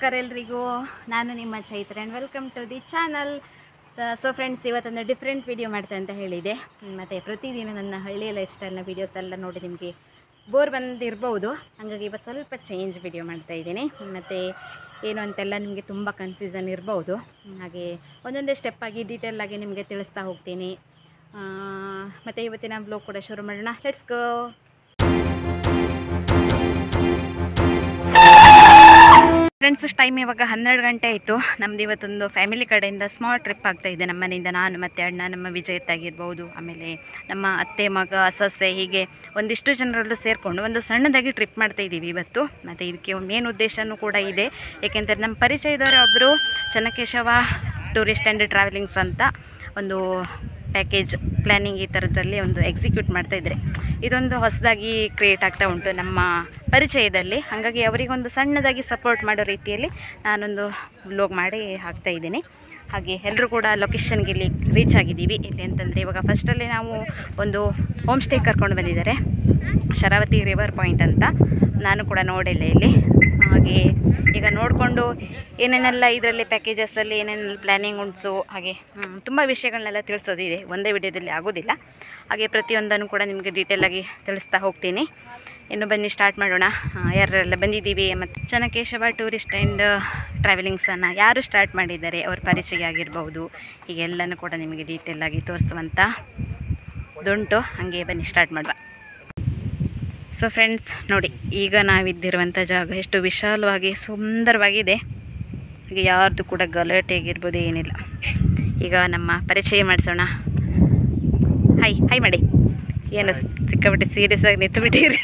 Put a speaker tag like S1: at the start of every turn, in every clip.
S1: ನಮಸ್ಕಾರ ಎಲ್ರಿಗೂ. ನಾನು ನಿಮ್ಮ Chaitra and welcome to the channel. So friends, ಇವತ್ತೊಂದು ಡಿಫ್ರೆಂಟ್ ವಿಡಿಯೋ ಮಾಡ್ತೆ ಅಂತ ಹೇಳಿದೆ. ಮತ್ತು ಪ್ರತಿದಿನ ನನ್ನ ಹಳ್ಳಿಯ ಲೈಫ್ ಸ್ಟೈಲ್ನ ವೀಡಿಯೋಸ್ ಎಲ್ಲ ನೋಡಿ ನಿಮಗೆ ಬೋರ್ ಬಂದಿರ್ಬೋದು. ಹಾಗಾಗಿ ಇವತ್ತು ಸ್ವಲ್ಪ ಚೇಂಜ್ ವಿಡಿಯೋ ಮಾಡ್ತಾಯಿದ್ದೀನಿ. ಮತ್ತು ಏನು ಅಂತೆಲ್ಲ ನಿಮಗೆ ತುಂಬ ಕನ್ಫ್ಯೂಷನ್ ಇರ್ಬೋದು. ಹಾಗೆ ಒಂದೊಂದೇ ಸ್ಟೆಪ್ಪಾಗಿ ಡೀಟೇಲಾಗಿ ನಿಮಗೆ ತಿಳಿಸ್ತಾ ಹೋಗ್ತೀನಿ. ಮತ್ತು ಇವತ್ತಿನ ಬ್ಲಾಗ್ ಕೂಡ ಶುರು ಮಾಡೋಣ. Let's go. ಫ್ರೆಂಡ್ಸ್, ಟೈಮ್ ಇವಾಗ 12 ಗಂಟೆ ಆಯಿತು. ನಮ್ಮದು ಇವತ್ತೊಂದು ಫ್ಯಾಮಿಲಿ ಕಡೆಯಿಂದ ಸ್ಮಾಲ್ ಟ್ರಿಪ್ ಆಗ್ತಾಯಿದೆ. ನಮ್ಮ ಮನೆಯಿಂದ ನಾನು ಮತ್ತು ಅಣ್ಣ, ನಮ್ಮ ವಿಜಯತ್ ಆಗಿರ್ಬೋದು, ಆಮೇಲೆ ನಮ್ಮ ಅತ್ತೆ, ಮಗ, ಸೊಸೆ, ಹೀಗೆ ಒಂದಿಷ್ಟು ಜನರಲ್ಲೂ ಸೇರಿಕೊಂಡು ಒಂದು ಸಣ್ಣದಾಗಿ ಟ್ರಿಪ್ ಮಾಡ್ತಾಯಿದ್ದೀವಿ ಇವತ್ತು. ಮತ್ತು ಇದಕ್ಕೆ ಮೇನ್ ಉದ್ದೇಶವೂ ಕೂಡ ಇದೆ. ಏಕೆಂದರೆ ನಮ್ಮ ಪರಿಚಯದವರೇ ಒಬ್ಬರು ಚೆನ್ನಕೇಶವ ಟೂರಿಸ್ಟ್ ಆ್ಯಂಡ್ ಟ್ರಾವೆಲಿಂಗ್ಸ್ ಅಂತ ಒಂದು ಪ್ಯಾಕೇಜ್ ಪ್ಲ್ಯಾನಿಂಗ್ ಈ ಥರದ್ರಲ್ಲಿ ಒಂದು ಎಕ್ಸಿಕ್ಯೂಟ್ ಮಾಡ್ತಾಯಿದ್ದಾರೆ. ಇದೊಂದು ಹೊಸದಾಗಿ ಕ್ರಿಯೇಟ್ ಆಗ್ತಾ ಉಂಟು ನಮ್ಮ ಪರಿಚಯದಲ್ಲಿ. ಹಾಗಾಗಿ ಅವರಿಗೊಂದು ಸಣ್ಣದಾಗಿ ಸಪೋರ್ಟ್ ಮಾಡೋ ರೀತಿಯಲ್ಲಿ ನಾನೊಂದು ವ್ಲಾಗ್ ಮಾಡಿ ಹಾಕ್ತಾಯಿದ್ದೀನಿ. ಹಾಗೆ ಎಲ್ಲರೂ ಕೂಡ ಲೊಕೇಶನ್ಗೆ ಇಲ್ಲಿ ರೀಚ್ ಆಗಿದ್ದೀವಿ. ಇಲ್ಲಿ ಅಂತಂದರೆ ಇವಾಗ ಫಸ್ಟಲ್ಲಿ ನಾವು ಒಂದು ಹೋಮ್ ಸ್ಟೇ ಕರ್ಕೊಂಡು ಬಂದಿದ್ದಾರೆ, ಶರಾವತಿ ರಿವರ್ ಪಾಯಿಂಟ್ ಅಂತ. ನಾನು ಕೂಡ ನೋಡಿಲ್ಲ ಇಲ್ಲಿ. ಹಾಗೆ ಈಗ ನೋಡಿಕೊಂಡು ಏನೇನೆಲ್ಲ ಇದರಲ್ಲಿ ಪ್ಯಾಕೇಜಸಲ್ಲಿ ಏನೇನೆಲ್ಲ ಪ್ಲ್ಯಾನಿಂಗ್ ಉಂಟು, ಹಾಗೆ ತುಂಬ ವಿಷಯಗಳನ್ನೆಲ್ಲ ತಿಳಿಸೋದಿದೆ. ಒಂದೇ ವಿಡಿಯೋದಲ್ಲಿ ಆಗೋದಿಲ್ಲ. ಹಾಗೆ ಪ್ರತಿಯೊಂದನ್ನು ಕೂಡ ನಿಮಗೆ ಡೀಟೇಲಾಗಿ ತಿಳಿಸ್ತಾ ಹೋಗ್ತೀನಿ. ಇನ್ನು ಬನ್ನಿ ಸ್ಟಾರ್ಟ್ ಮಾಡೋಣ. ಯಾರೆಲ್ಲ ಬಂದಿದ್ದೀವಿ ಮತ್ತು ಚೆನ್ನಕೇಶವ ಟೂರಿಸ್ಟ್ ಆ್ಯಂಡ್ ಟ್ರಾವೆಲಿಂಗ್ಸನ್ನು ಯಾರು ಸ್ಟಾರ್ಟ್ ಮಾಡಿದ್ದಾರೆ, ಅವ್ರ ಪರಿಚಯ ಆಗಿರ್ಬೋದು, ಹೀಗೆಲ್ಲನೂ ಕೂಡ ನಿಮಗೆ ಡೀಟೇಲಾಗಿ ತೋರಿಸುವಂಥ ದುಂಟು. ಹಾಗೆ ಬನ್ನಿ ಸ್ಟಾರ್ಟ್ ಮಾಡುವ. ಸೊ ಫ್ರೆಂಡ್ಸ್, ನೋಡಿ ಈಗ ನಾವಿದ್ದಿರುವಂಥ ಜಾಗ ಎಷ್ಟು ವಿಶಾಲವಾಗಿ ಸುಂದರವಾಗಿದೆ. ಹಾಗೆ ಯಾರ್ದು ಕೂಡ ಗಲಾಟೆ ಆಗಿರ್ಬೋದು ಏನಿಲ್ಲ. ಈಗ ನಮ್ಮ ಪರಿಚಯ ಮಾಡಿಸೋಣ. ಹೈ ಮಾಡಿ. ಏನು ಸಿಕ್ಕಾಬಿಟ್ಟು ಸೀರಿಯಸ್ ಆಗಿ ನಿಂತುಬಿಟ್ಟಿರಿ.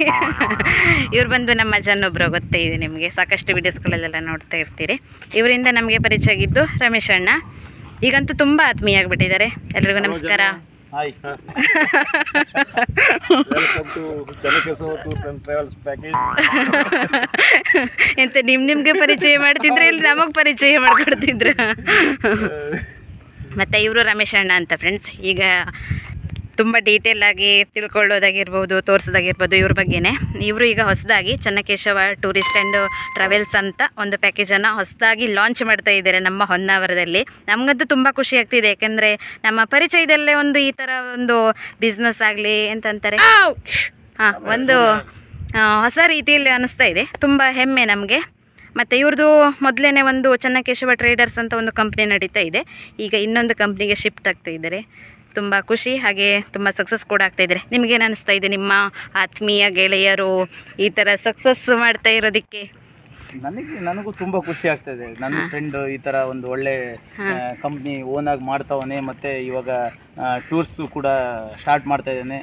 S1: ಇವ್ರು ಬಂದು ನಮ್ಮ ಜನೊಬ್ಬರು, ಗೊತ್ತೇ ಇದೆ ನಿಮಗೆ, ಸಾಕಷ್ಟು ವೀಡಿಯೋಸ್ಗಳಲ್ಲೆಲ್ಲ ನೋಡ್ತಾ ಇರ್ತೀರಿ. ಇವರಿಂದ ನಮಗೆ ಪರಿಚಯ ಆಗಿದ್ದು ರಮೇಶ್ ಅಣ್ಣ. ಈಗಂತೂ ತುಂಬ ಆತ್ಮೀಯ ಆಗಿಬಿಟ್ಟಿದ್ದಾರೆ. ಎಲ್ರಿಗೂ ನಮಸ್ಕಾರ. ಎಂತ ನಿಮ್ಗೆ ಪರಿಚಯ ಮಾಡ್ತಿದ್ರೆ ಇಲ್ಲಿ ನಮಗೆ ಪರಿಚಯ ಮಾಡ್ಕೊಡ್ತಿದ್ರು. ಮತ್ತು ಇವರು ರಮೇಶ್ ಅಣ್ಣ ಅಂತ ಫ್ರೆಂಡ್ಸ್. ಈಗ ತುಂಬ ಡೀಟೇಲಾಗಿ ತಿಳ್ಕೊಳ್ಳೋದಾಗಿರ್ಬೋದು, ತೋರಿಸೋದಾಗಿರ್ಬೋದು ಇವ್ರ ಬಗ್ಗೆನೇ. ಇವರು ಈಗ ಹೊಸದಾಗಿ ಚೆನ್ನಕೇಶವ ಟೂರಿಸ್ಟ್ ಆ್ಯಂಡ್ ಟ್ರಾವೆಲ್ಸ್ ಅಂತ ಒಂದು ಪ್ಯಾಕೇಜನ್ನು ಹೊಸದಾಗಿ ಲಾಂಚ್ ಮಾಡ್ತಾ ಇದ್ದಾರೆ ನಮ್ಮ ಹೊನ್ನಾವರದಲ್ಲಿ. ನಮಗಂತೂ ತುಂಬ ಖುಷಿ ಆಗ್ತಿದೆ. ಯಾಕೆಂದರೆ ನಮ್ಮ ಪರಿಚಯದಲ್ಲೇ ಒಂದು ಈ ಥರ ಒಂದು ಬಿಸ್ನೆಸ್ ಆಗಲಿ ಎಂತಂತಾರೆ, ಒಂದು ಹೊಸ ರೀತಿಯಲ್ಲಿ ಅನ್ನಿಸ್ತಾ ಇದೆ. ತುಂಬ ಹೆಮ್ಮೆ ನಮಗೆ. ಮತ್ತು ಇವ್ರದ್ದು ಮೊದಲೇ ಒಂದು ಚೆನ್ನಕೇಶವ ಟ್ರೇಡರ್ಸ್ ಅಂತ ಒಂದು ಕಂಪ್ನಿ ನಡೀತಾ ಇದೆ. ಈಗ ಇನ್ನೊಂದು ಕಂಪ್ನಿಗೆ ಶಿಫ್ಟ್ ಆಗ್ತಾ ಇದ್ದಾರೆ. ತುಂಬ ಖುಷಿ. ಹಾಗೆ ತುಂಬ ಸಕ್ಸಸ್ ಕೂಡ ಆಗ್ತಾಯಿದ್ದಾರೆ. ನಿಮಗೇನು ಅನ್ನಿಸ್ತಾ ಇದೆ, ನಿಮ್ಮ ಆತ್ಮೀಯ ಗೆಳೆಯರು ಈ ಥರ ಸಕ್ಸಸ್ ಮಾಡ್ತಾ ಇರೋದಕ್ಕೆ?
S2: ನನಗೂ ತುಂಬ ಖುಷಿ ಆಗ್ತಾಯಿದೆ. ನನ್ನ ಫ್ರೆಂಡ್ ಈ ಥರ ಒಂದು ಒಳ್ಳೆ ಕಂಪ್ನಿ ಓನಾಗಿ ಮಾಡ್ತಾವನೆ, ಮತ್ತು ಇವಾಗ ಟೂರ್ಸ್ ಕೂಡ ಸ್ಟಾರ್ಟ್ ಮಾಡ್ತಾ ಇದ್ದಾನೆ.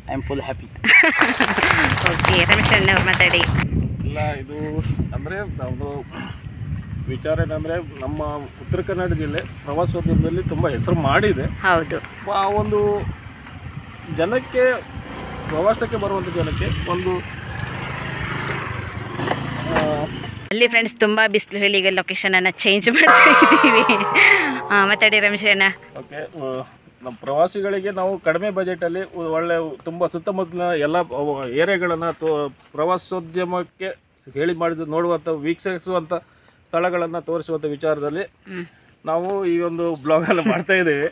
S2: I am full happy.
S1: Okay, Ramesh ಅಣ್ಣ ಅವ್ರು ಮಾತಾಡಿ.
S3: ಇಲ್ಲ, ಇದು ಅಂದರೆ ನಮ್ಮದು ವಿಚಾರ ಏನಂದರೆ, ನಮ್ಮ ಉತ್ತರ ಕನ್ನಡ ಜಿಲ್ಲೆ ಪ್ರವಾಸೋದ್ಯಮದಲ್ಲಿ ತುಂಬ ಹೆಸರು ಮಾಡಿದೆ.
S1: ಹೌದು.
S3: ಆ ಒಂದು ಜನಕ್ಕೆ, ಪ್ರವಾಸಕ್ಕೆ ಬರುವಂಥ ಜನಕ್ಕೆ ಒಂದು
S1: ಅಲ್ಲಿ ಫ್ರೆಂಡ್ಸ್ ತುಂಬ ಬಿಸಿಲು ಹೇಳಿ ಈಗ ಲೊಕೇಶನನ್ನು ಚೇಂಜ್ ಮಾಡ್ತಾ ಇದ್ದೀವಿ. ಮಾತಾಡಿ ರಮೇಶ್ ಅಣ್ಣ.
S3: ಓಕೆ, ನಮ್ಮ ಪ್ರವಾಸಿಗಳಿಗೆ ನಾವು ಕಡಿಮೆ ಬಜೆಟಲ್ಲಿ ಒಳ್ಳೆ ತುಂಬ ಸುತ್ತಮುತ್ತಲಿನ ಎಲ್ಲ ಏರಿಯಾಗಳನ್ನು ಪ್ರವಾಸೋದ್ಯಮಕ್ಕೆ ನೋಡುವಂಥ, ವೀಕ್ಷಿಸುವಂಥ ಸ್ಥಳಗಳನ್ನು ತೋರಿಸುವಂಥ ವಿಚಾರದಲ್ಲಿ ನಾವು ಈ ಒಂದು ಬ್ಲಾಗನ್ನು ಮಾಡ್ತಾ ಇದ್ದೇವೆ.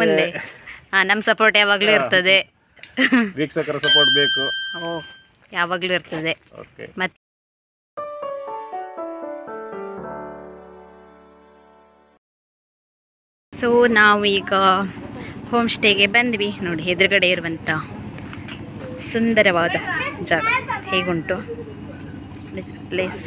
S1: ಮುಂದೆ ನಮ್ಮ ಸಪೋರ್ಟ್ ಯಾವಾಗಲೂ ಇರ್ತದೆ.
S3: ವೀಕ್ಷಕರ ಸಪೋರ್ಟ್ ಬೇಕು.
S1: ಯಾವಾಗಲೂ ಇರ್ತದೆ.
S3: ಓಕೆ.
S1: ಮತ್ತೆ ಸೊ ನಾವು ಈಗ ಹೋಮ್ ಸ್ಟೇಗೆ ಬಂದ್ವಿ. ನೋಡಿ ಎದುರುಗಡೆ ಇರುವಂಥ ಸುಂದರವಾದ ಜಾಗ ಹೇಗುಂಟು ಪ್ಲೇಸ್.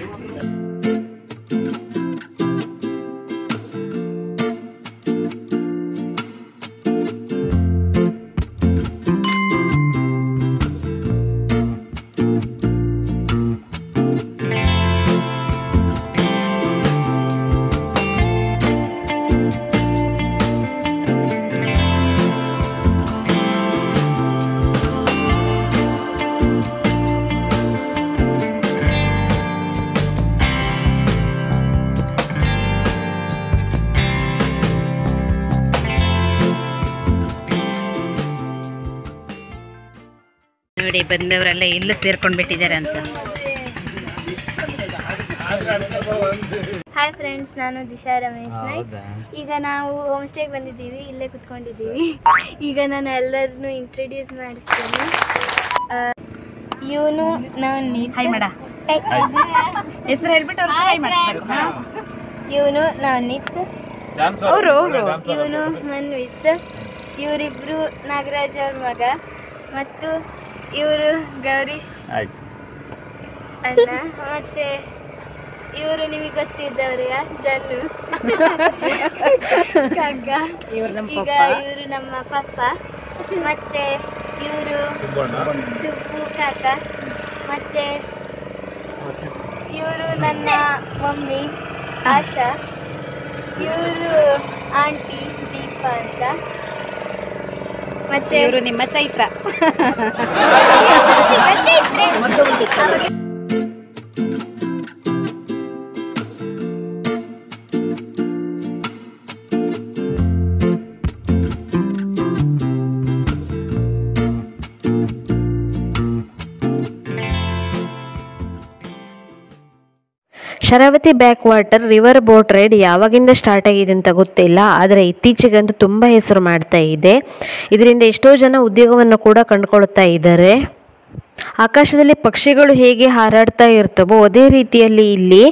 S1: ನೋಡಿ ಬಂದವರೆಲ್ಲ ಎಲ್ಲ ಸೇರ್ಕೊಂಡು ಬಿಟ್ಟಿದ್ದಾರೆ ಅಂತ.
S4: ಹಾಯ್ ಫ್ರೆಂಡ್ಸ್, ನಾನು ದಿಶಾ ರಮೇಶ್ ನಾಯ್ಕ್. ಈಗ ನಾವು ಹೋಮ್ ಸ್ಟೇಗೆ ಬಂದಿದ್ದೀವಿ, ಇಲ್ಲೇ ಕುತ್ಕೊಂಡಿದ್ದೀವಿ. ಈಗ ನಾನು ಎಲ್ಲರನ್ನು ಇಂಟ್ರೊಡ್ಯೂಸ್ ಮಾಡಿಸ್ತೀನಿ. ಇವನು ನವನೀತ್.
S1: ಹಾಯ್ ಮೇಡ ಹೆಸರು ಹೇಳ್ಬಿಟ್ಟು ಅವ್ರು ಹಾಯ್ ಮಾಡಿಸ್ಬೇಕು.
S4: ಇವನು ನವನೀತ್.
S1: ಅವರು
S4: ಇವನು ಮನ್ವಿತ್. ಇವರಿಬ್ರು ನಾಗರಾಜ್ ಅವ್ರ ಮಗ. ಮತ್ತು ಇವರು ಗೌರೀಶ್ ಅಣ್ಣ. ಮತ್ತೆ ಇವರು ನಿಮಗೆ ಗೊತ್ತಿದ್ದವ್ರಿಗ ಜನ್ನು ಕಗ್ಗ. ಈಗ ಇವರು ನಮ್ಮ ಪಪ್ಪ. ಮತ್ತೆ ಇವರು ಸುಬ್ಬು ಕಾಕ. ಮತ್ತೆ ಇವರು ನನ್ನ ಮಮ್ಮಿ ಆಶಾ. ಇವರು ಆಂಟಿ ದೀಪ ಅಂತ. ಮತ್ತೆ
S1: ಇವರು ನಿಮ್ಮ Chaitra.
S5: Sharavathi back water river boat ride ಯಾವಾಗಿಂದ ಸ್ಟಾರ್ಟ್ ಆಗಿದೆ ಅಂತ ಗೊತ್ತಿಲ್ಲ, ಆದರೆ ಇತ್ತೀಚೆಗಂತೂ ತುಂಬ ಹೆಸರು ಮಾಡ್ತಾ ಇದೆ. ಇದರಿಂದ ಎಷ್ಟೋ ಜನ ಉದ್ಯೋಗವನ್ನು ಕೂಡ ಕಂಡುಕೊಳ್ತಾ ಇದ್ದಾರೆ. ಆಕಾಶದಲ್ಲಿ ಪಕ್ಷಿಗಳು ಹೇಗೆ ಹಾರಾಡ್ತಾ ಇರ್ತವೋ ಅದೇ ರೀತಿಯಲ್ಲಿ ಇಲ್ಲಿ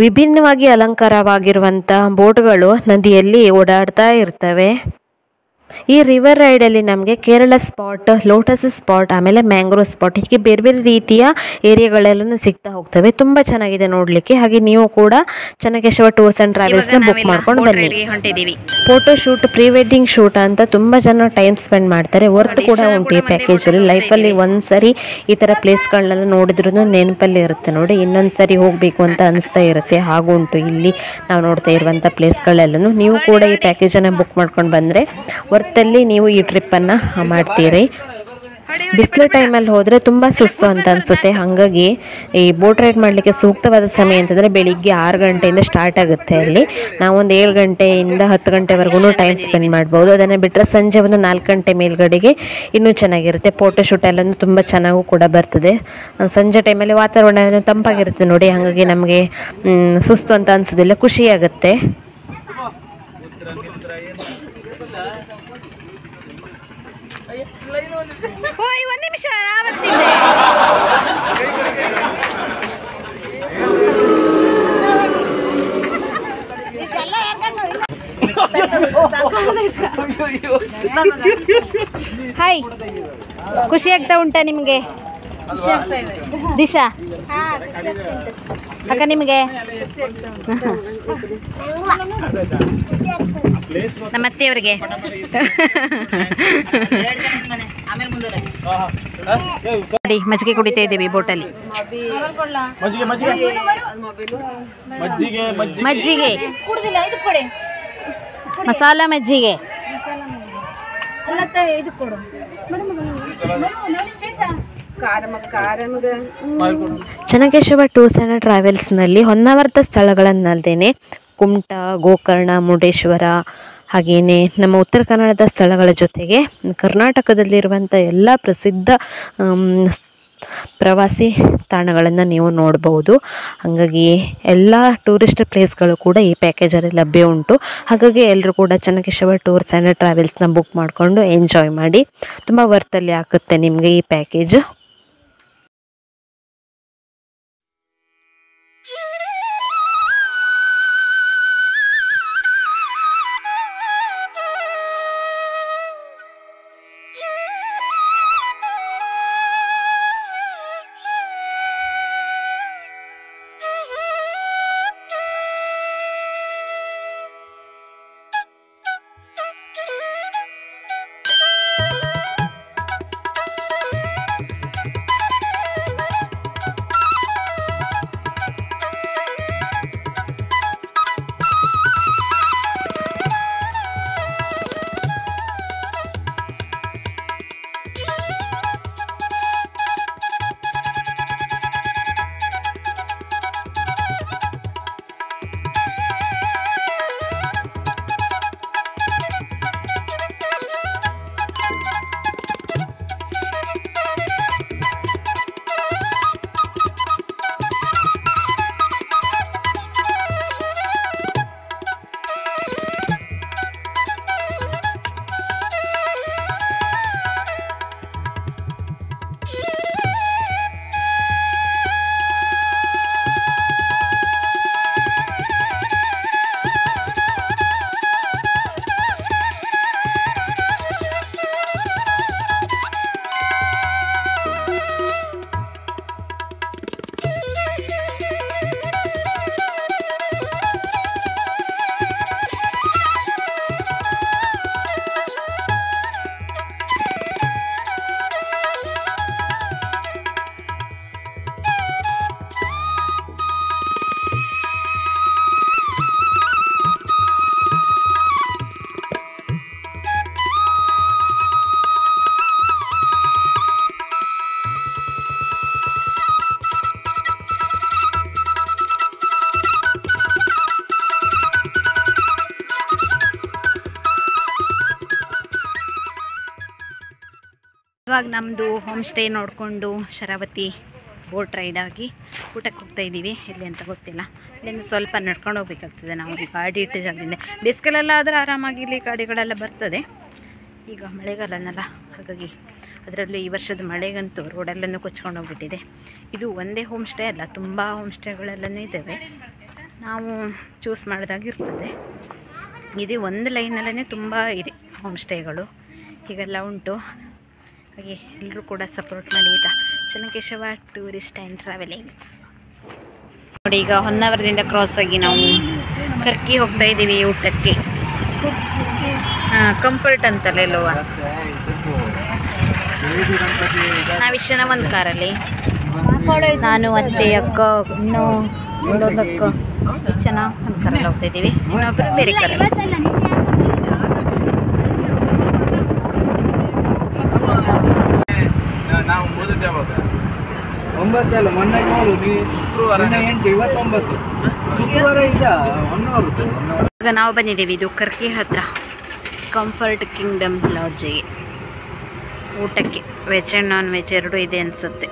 S5: ವಿಭಿನ್ನವಾಗಿ ಅಲಂಕಾರವಾಗಿರುವಂಥ ಬೋಟ್ಗಳು ನದಿಯಲ್ಲಿ ಓಡಾಡ್ತಾ ಇರ್ತವೆ. ಈ ರಿವರ್ ರೈಡಲ್ಲಿ ನಮಗೆ ಕೇರಳ ಸ್ಪಾಟ್, ಲೋಟಸ್ ಸ್ಪಾಟ್, ಆಮೇಲೆ ಮ್ಯಾಂಗ್ರೋವ್ ಸ್ಪಾಟ್, ಹೀಗೆ ಬೇರೆ ಬೇರೆ ರೀತಿಯ ಏರಿಯಾಗಳೆಲ್ಲನೂ ಸಿಗ್ತಾ ಹೋಗ್ತವೆ. ತುಂಬ ಚೆನ್ನಾಗಿದೆ ನೋಡಲಿಕ್ಕೆ. ಹಾಗೆ ನೀವು ಕೂಡ ಚೆನ್ನಕೇಶವ ಟೂರ್ಸ್ ಆ್ಯಂಡ್ ಟ್ರಾವೆಲ್ಸ್ನ ಬುಕ್ ಮಾಡ್ಕೊಂಡು ಬನ್ನಿ.
S1: ಹೊಂಟಿದ್ದೀವಿ.
S5: Photo shoot, pre wedding shoot ಅಂತ ತುಂಬ ಜನ ಟೈಮ್ ಸ್ಪೆಂಡ್ ಮಾಡ್ತಾರೆ. ವರ್ತ್ ಕೂಡ ಉಂಟು ಈ ಪ್ಯಾಕೇಜಲ್ಲಿ. ಲೈಫಲ್ಲಿ ಒಂದ್ಸರಿ ಈ ಥರ ಪ್ಲೇಸ್ಗಳನ್ನೆಲ್ಲ ನೋಡಿದ್ರೂ ನೆನಪಲ್ಲಿ ಇರುತ್ತೆ ನೋಡಿ, ಇನ್ನೊಂದು ಸರಿ ಹೋಗಬೇಕು ಅಂತ ಅನಿಸ್ತಾ ಇರುತ್ತೆ. ಹಾಗೂ ಉಂಟು ಇಲ್ಲಿ ನಾವು ನೋಡ್ತಾ ಇರುವಂಥ ಪ್ಲೇಸ್ಗಳೆಲ್ಲನೂ. ನೀವು ಕೂಡ ಈ ಪ್ಯಾಕೇಜನ್ನು ಬುಕ್ ಮಾಡ್ಕೊಂಡು ಬಂದರೆ ವರ್ತಲ್ಲಿ ನೀವು ಈ ಟ್ರಿಪ್ಪನ್ನು ಮಾಡ್ತೀರಿ. ಬಿಸಿಲು ಟೈಮಲ್ಲಿ ಹೋದರೆ ತುಂಬ ಸುಸ್ತು ಅಂತ ಅನಿಸುತ್ತೆ. ಹಾಗಾಗಿ ಈ ಬೋಟ್ ರೈಡ್ ಮಾಡಲಿಕ್ಕೆ ಸೂಕ್ತವಾದ ಸಮಯ ಅಂತಂದರೆ ಬೆಳಿಗ್ಗೆ 6 ಗಂಟೆಯಿಂದ ಸ್ಟಾರ್ಟ್ ಆಗುತ್ತೆ. ಅಲ್ಲಿ ನಾವೊಂದು 7 ಗಂಟೆಯಿಂದ 10 ಗಂಟೆವರೆಗೂ ಟೈಮ್ ಸ್ಪೆಂಡ್ ಮಾಡ್ಬೋದು. ಅದನ್ನು ಬಿಟ್ಟರೆ ಸಂಜೆ ಒಂದು 4 ಗಂಟೆ ಮೇಲ್ಗಡೆಗೆ ಇನ್ನೂ ಚೆನ್ನಾಗಿರುತ್ತೆ. ಫೋಟೋ ಶೂಟ್ ಎಲ್ಲನೂ ತುಂಬ ಚೆನ್ನಾಗೂ ಕೂಡ ಬರ್ತದೆ. ಸಂಜೆ ಟೈಮಲ್ಲಿ ವಾತಾವರಣ ತಂಪಾಗಿರುತ್ತೆ ನೋಡಿ, ಹಾಗಾಗಿ ನಮಗೆ ಸುಸ್ತು ಅಂತ ಅನಿಸೋದಿಲ್ಲ, ಖುಷಿಯಾಗುತ್ತೆ.
S1: ಒಂದು ನಿಮಿಷ ಹಾಯ್, ಖುಷಿ ಆಗ್ತಾ ಉಂಟಾ ನಿಮಗೆ ದಿಶಾ? ಅಕ್ಕ ನಿಮಗೆ? ನಮ್ಮ ಅತ್ತೆಯವರಿಗೆ ನೋಡಿ ಮಜ್ಜಿಗೆ ಕುಡಿತಾ ಇದ್ದೀವಿ ಬೋಟಲ್ಲಿ. ಮಜ್ಜಿಗೆ ಮಸಾಲ ಮಜ್ಜಿಗೆ.
S5: ಚೆನ್ನಕೇಶವ ಟೂರ್ಸ್ ಆ್ಯಂಡ್ ಟ್ರಾವೆಲ್ಸ್ನಲ್ಲಿ ಹೊನ್ನಾವರದ ಸ್ಥಳಗಳನ್ನಲ್ದೇ ಕುಮಟಾ, ಗೋಕರ್ಣ, ಮುರುಡೇಶ್ವರ, ಹಾಗೆಯೇ ನಮ್ಮ ಉತ್ತರ ಕನ್ನಡದ ಸ್ಥಳಗಳ ಜೊತೆಗೆ ಕರ್ನಾಟಕದಲ್ಲಿರುವಂಥ ಎಲ್ಲ ಪ್ರಸಿದ್ಧ ಪ್ರವಾಸಿ ತಾಣಗಳನ್ನು ನೀವು ನೋಡ್ಬೋದು. ಹಾಗಾಗಿ ಎಲ್ಲ ಟೂರಿಸ್ಟ್ ಪ್ಲೇಸ್ಗಳು ಕೂಡ ಈ ಪ್ಯಾಕೇಜಲ್ಲಿ ಲಭ್ಯ ಉಂಟು. ಹಾಗಾಗಿ ಎಲ್ಲರೂ ಕೂಡ ಚೆನ್ನಕೇಶವ ಟೂರ್ಸ್ ಆ್ಯಂಡ್ ಟ್ರಾವೆಲ್ಸ್ನ ಬುಕ್ ಮಾಡಿಕೊಂಡು ಎಂಜಾಯ್ ಮಾಡಿ. ತುಂಬ ವರ್ತಲ್ಲಿ ಆಗುತ್ತೆ ನಿಮಗೆ ಈ ಪ್ಯಾಕೇಜ್.
S1: ಇವಾಗ ನಮ್ಮದು ಹೋಮ್ ಸ್ಟೇ ನೋಡಿಕೊಂಡು ಶರಾವತಿ ಬೋಟ್ ರೈಡ್ ಆಗಿ ಊಟಕ್ಕೆ ಹೋಗ್ತಾ ಇದ್ದೀವಿ. ಎಲ್ಲಿ ಅಂತ ಗೊತ್ತಿಲ್ಲ. ಇಲ್ಲಿಂದ ಸ್ವಲ್ಪ ನಡ್ಕೊಂಡು ಹೋಗ್ಬೇಕಾಗ್ತದೆ ನಾವು ಗಾಡಿ ಇಟ್ಟ ಜಾಗದಿಂದ. ಬೇಸಿಗೆಲೆಲ್ಲ ಆದರೆ ಆರಾಮಾಗಿ ಇಲ್ಲಿ ಗಾಡಿಗಳೆಲ್ಲ ಬರ್ತದೆ. ಈಗ ಮಳೆಗಾಲನಲ್ಲ, ಹಾಗಾಗಿ ಅದರಲ್ಲೂ ಈ ವರ್ಷದ ಮಳೆಗಂತೂ ರೋಡೆಲ್ಲನೂ ಕೊಚ್ಕೊಂಡು ಹೋಗ್ಬಿಟ್ಟಿದೆ. ಇದು ಒಂದೇ ಹೋಮ್ ಸ್ಟೇ ಅಲ್ಲ, ತುಂಬ ಹೋಮ್ ಸ್ಟೇಗಳೆಲ್ಲನೂ ಇದ್ದಾವೆ. ನಾವು ಚೂಸ್ ಮಾಡಿದಾಗಿರ್ತದೆ. ಇದು ಒಂದು ಲೈನಲ್ಲೇ ತುಂಬ ಇದೆ ಹೋಮ್ ಸ್ಟೇಗಳು, ಹೀಗೆಲ್ಲ ಉಂಟು. ಹಾಗೆ ಎಲ್ಲರೂ ಕೂಡ ಸಪೋರ್ಟ್ ಮಾಡಿ ಆಯಿತಾ. ಚೆನ್ನಕೇಶವ ಟೂರಿಸ್ಟ್ ಆ್ಯಂಡ್ ಟ್ರಾವೆಲಿಂಗ್ಸ್ ನೋಡಿ. ಈಗ ಹೊನ್ನಾವರದಿಂದ ಕ್ರಾಸ್ ಆಗಿ ನಾವು ಕರ್ಕಿ ಹೋಗ್ತಾ ಇದ್ದೀವಿ ಊಟಕ್ಕೆ. ಕಂಫರ್ಟ್ ಅಂತಲ್ಲ ಎಲ್ಲವ, ನಾವಿಷ್ಟು ಜನ ಒಂದು ಕಾರಲ್ಲಿ, ನಾನು ಅತ್ತೆ ಅಕ್ಕ ಇನ್ನೂ ಇನ್ನೊಂದು ಅಕ್ಕ, ಇಷ್ಟು ಜನ ಒಂದು ಕಾರಲ್ಲಿ ಹೋಗ್ತಾ ಇದ್ದೀವಿ. ಇನ್ನೊಬ್ಬರು ಬೇರೆ ಕಾರಲ್ಲಿ.
S2: ನಾವು ಓದಿದ್ದೆ ಅವಾಗ 9 ಅಲ್ಲ, ಮೊನ್ನೆ ಶುಕ್ರವಾರ 8 29 ಶುಕ್ರವಾರ ಇದ್ದ 1 ಅವರ್.
S1: ಈಗ ನಾವು ಬಂದಿದ್ದೀವಿ ಇದು ಕರ್ಕಿ ಹತ್ರ ಕಂಫರ್ಟ್ ಕಿಂಗ್ಡಮ್ ಲಾಡ್ಜಿಗೆ ಊಟಕ್ಕೆ. ವೆಜ್ ಆ್ಯಂಡ್ ನಾನ್ ವೆಜ್ ಎರಡೂ ಇದೆ ಅನಿಸುತ್ತೆ.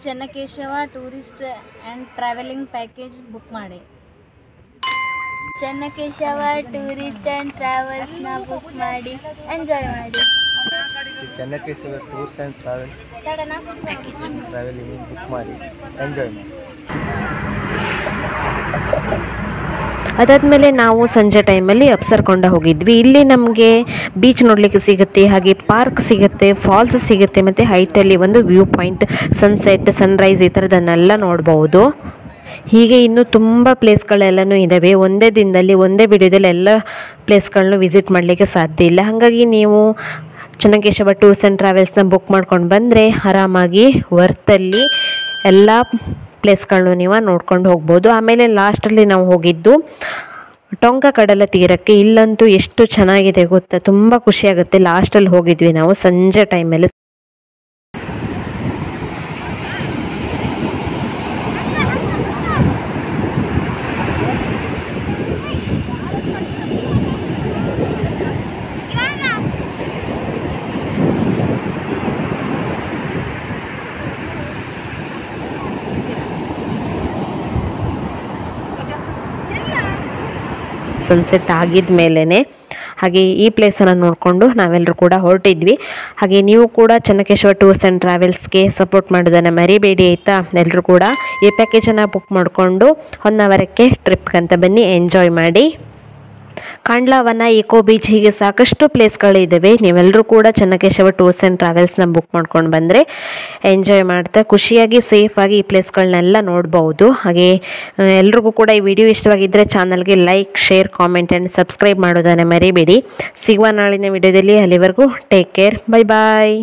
S6: Chennakeshava tourist and travelling package book ಮಾಡಿ.
S4: ಚೆನ್ನಕೇಶವ ಟೂರಿಸ್ಟ್ ಆ್ಯಂಡ್ ಟ್ರಾವೆಲ್ಸ್ನ ಬುಕ್ ಮಾಡಿ ಎಂಜಾಯ್ ಮಾಡಿ.
S2: Chennakeshava tours and travels package travelling book ಮಾಡಿ ಎಂಜಾಯ್ ಮಾಡಿ.
S5: ಅದಾದಮೇಲೆ ನಾವು ಸಂಜೆ ಟೈಮಲ್ಲಿ ಅಪ್ಸರ್ಕೊಂಡ ಹೋಗಿದ್ವಿ. ಇಲ್ಲಿ ನಮಗೆ ಬೀಚ್ ನೋಡಲಿಕ್ಕೆ ಸಿಗುತ್ತೆ, ಹಾಗೆ ಪಾರ್ಕ್ ಸಿಗುತ್ತೆ, ಫಾಲ್ಸ್ ಸಿಗುತ್ತೆ, ಮತ್ತು ಹೈಟಲ್ಲಿ ಒಂದು ವ್ಯೂ ಪಾಯಿಂಟ್, ಸನ್ಸೆಟ್, ಸನ್ರೈಸ್ ಈ ಥರದನ್ನೆಲ್ಲ ನೋಡ್ಬೋದು. ಹೀಗೆ ಇನ್ನೂ ತುಂಬ ಪ್ಲೇಸ್ಗಳೆಲ್ಲನೂ ಇದ್ದಾವೆ. ಒಂದೇ ದಿನದಲ್ಲಿ ಒಂದೇ ವಿಡಿಯೋದಲ್ಲಿ ಎಲ್ಲ ಪ್ಲೇಸ್ಗಳನ್ನೂ ವಿಸಿಟ್ ಮಾಡಲಿಕ್ಕೆ ಸಾಧ್ಯ ಇಲ್ಲ. ಹಾಗಾಗಿ ನೀವು ಚೆನ್ನಕೇಶವ ಟೂರ್ಸ್ ಆ್ಯಂಡ್ ಟ್ರಾವೆಲ್ಸ್ನ ಬುಕ್ ಮಾಡ್ಕೊಂಡು ಬಂದರೆ ಆರಾಮಾಗಿ ವರ್ತಲ್ಲಿ ಎಲ್ಲ ಪ್ಲೇಸ್ಗಳನ್ನು ನೀವು ನೋಡ್ಕೊಂಡು ಹೋಗ್ಬೋದು. ಆಮೇಲೆ ಲಾಸ್ಟಲ್ಲಿ ನಾವು ಹೋಗಿದ್ದು ಟೊಂಕ ಕಡಲ ತೀರಕ್ಕೆ. ಇಲ್ಲಂತೂ ಎಷ್ಟು ಚೆನ್ನಾಗಿದೆ ಗೊತ್ತಾ, ತುಂಬ ಖುಷಿಯಾಗುತ್ತೆ. ಲಾಸ್ಟಲ್ಲಿ ಹೋಗಿದ್ವಿ ನಾವು ಸಂಜೆ ಟೈಮಲ್ಲಿ. ಸನ್ಸೆಟ್ ಆಗಿದ ಮೇಲೇ ಹಾಗೆ ಈ ಪ್ಲೇಸನ್ನು ನೋಡಿಕೊಂಡು ನಾವೆಲ್ಲರೂ ಕೂಡ ಹೊರಟಿದ್ವಿ. ಹಾಗೆ ನೀವು ಕೂಡ ಚೆನ್ನಕೇಶವ ಟೂರ್ಸ್ ಆ್ಯಂಡ್ ಟ್ರಾವೆಲ್ಸ್ಗೆ ಸಪೋರ್ಟ್ ಮಾಡೋದನ್ನು ಮರಿಬೇಡಿ ಆಯಿತಾ. ಎಲ್ಲರೂ ಕೂಡ ಈ ಪ್ಯಾಕೇಜನ್ನು ಬುಕ್ ಮಾಡಿಕೊಂಡು ಹೊನ್ನಾವರಕ್ಕೆ ಟ್ರಿಪ್ಗಂತ ಬನ್ನಿ, ಎಂಜಾಯ್ ಮಾಡಿ. ಕಾಂಡ್ಲಾವನ, ಇಕೋ ಬೀಚ್, ಹೀಗೆ ಸಾಕಷ್ಟು ಪ್ಲೇಸ್ಗಳಿದ್ದಾವೆ. ನೀವೆಲ್ಲರೂ ಕೂಡ ಚೆನ್ನಕೇಶವ ಟೂರ್ಸ್ ಆ್ಯಂಡ್ ಟ್ರಾವೆಲ್ಸ್ನ ಬುಕ್ ಮಾಡ್ಕೊಂಡು ಬಂದರೆ ಎಂಜಾಯ್ ಮಾಡ್ತಾ ಖುಷಿಯಾಗಿ ಸೇಫಾಗಿ ಈ ಪ್ಲೇಸ್ಗಳನ್ನೆಲ್ಲ ನೋಡ್ಬೋದು. ಹಾಗೆ ಎಲ್ರಿಗೂ ಕೂಡ ಈ ವಿಡಿಯೋ ಇಷ್ಟವಾಗಿದ್ದರೆ ಚಾನಲ್ಗೆ like, share, comment and subscribe ಮಾಡೋದನ್ನು ಮರಿಬೇಡಿ. ಸಿಗುವ ನಾಳಿನ ವಿಡಿಯೋದಲ್ಲಿ. ಅಲ್ಲಿವರೆಗೂ ಟೇಕ್ ಕೇರ್. Bye bye.